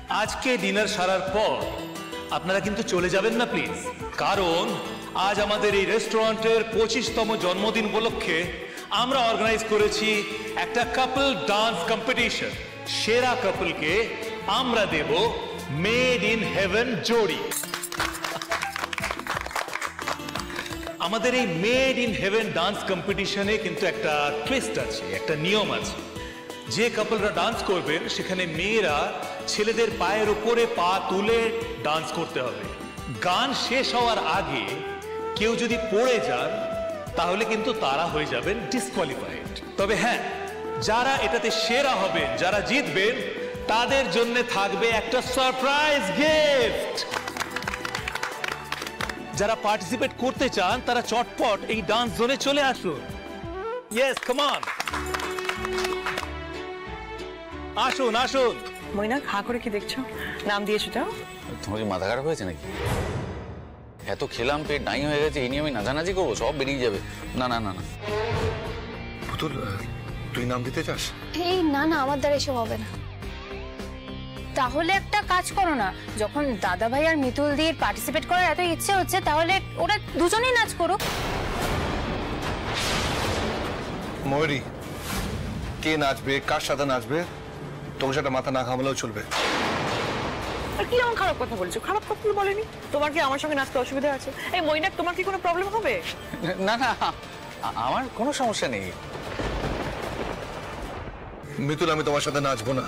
আজকে ডিনার সারার পর আপনারা কিন্তু চলে যাবেন না প্লিজ, কারণ আজ আমাদের এই রেস্টুরেন্টের 25তম জন্মদিন উপলক্ষে আমরা অর্গানাইজ করেছি একটা কাপল ডান্স কম্পিটিশন। সেরা কাপলকে আমরা দেব মেড ইন হেভেন জোড়ি। আমাদের এই মেড ইন হেভেন ডান্স কম্পিটিশনে কিন্তু একটা টুইস্ট আছে, একটা নিয়ম আছে। যে কাপলরা ডান্স করবেন সেখানে মেয়েরা ছেলেদের পায়ের উপরে পা তুলে ডান্স করতে হবে। গান শেষ হওয়ার আগে কেউ যদি পড়ে যান তাহলে কিন্তু তারা হয়ে যাবেন ডিসকোয়ালিফাইড। তবে হ্যাঁ, যারা এটাতে সেরা হবেন, যারা জিতবেন, তাদের জন্য থাকবে একটা সারপ্রাইজ গিফট। যারা পার্টিসিপেট করতে চান তারা চটপট এই ডান্স জোনে চলে আসুন। ইয়েস, কাম অন, আসুন আসুন। মইনা, খা করে কি দেখছো? নাম দিয়েছো? যাও। তোমার কি মাথা খারাপ হয়েছে নাকি? এত খেলাম, পেট ডাই হয়ে গেছে, এই নিয়ে আমি নাচানাচি করবো? সব বেরিয়ে যাবে। না না না না। পুতুল, তুই নাম দিতে চাস? এই না না, আমার দ্বারা এসব হবে না। তাহলে একটা কাজ করো না, যখন দাদা ভাই আর মিতুল দির পার্টিসিপেট করার এত ইচ্ছে হচ্ছে, তাহলে ওরা দুজনেই নাচ করুক। ময়ূরী, কে নাচবে, কার সাথে নাচবে, তোমার সাথে মাথা না ঘামালেও চলবে। আর কি এমন খারাপ কথা বলছো? খারাপ কথা বলেনি। তোমার কি আমার সঙ্গে নাচতে অসুবিধা আছে? এই মইনা, তোমার কি কোনো প্রবলেম হবে? না না, আমার কোনো সমস্যা নেই। মিতুল, আমি তোমার সাথে নাচবো না।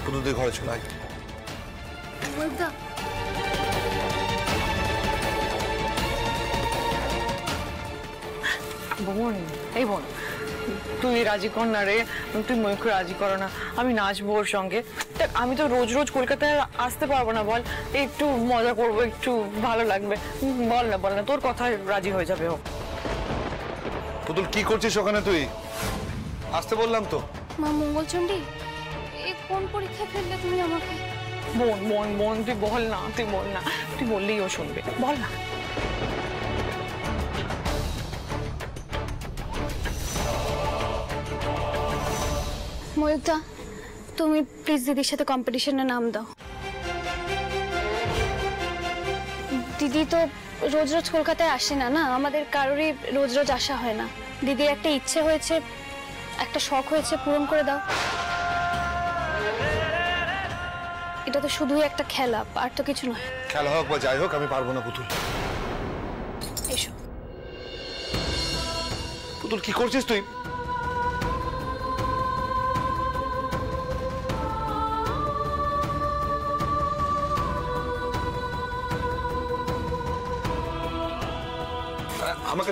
পুতুল, তুই ঘরে চলে আয়। বোন, এই বোন, তুই রাজি কর না রে। তুই ময়ূরকে রাজি করো না, আমি নাচবো ওর সঙ্গে। দেখ, আমি তো রোজ রোজ কলকাতায় আসতে পারবো না, বল। একটু মজা করবো, একটু ভালো লাগবে। বল না, বল না, তোর কথায় রাজি হয়ে যাবে ও। পুতুল, কি করছিস ওখানে? তুই আসতে বললাম তো। মা মঙ্গলচন্ডী, এই কোন পরীক্ষা ফেললে তুমি আমাকে? বোন বোন বোন, তুই বল না, তুই বল না। তুই বললেই ও শুনবে, বল না। ময়ূরদা, তুমি প্লিজ দিদির সাথে কম্পিটিশনে নাম দাও। দিদি তো রোজ রোজ কলকাতায় আসে না, না আমাদের কারোরই রোজ রোজ আসা হয় না। দিদির একটা ইচ্ছে হয়েছে, একটা শখ হয়েছে, পূরণ করে দাও। এটা তো শুধুই একটা খেলা, আর তো কিছু নয়। খেলা হোক বা যাই হোক, আমি পারবো না পুতুল। এসো। পুতুল, কি করছিস তুই? আমাকে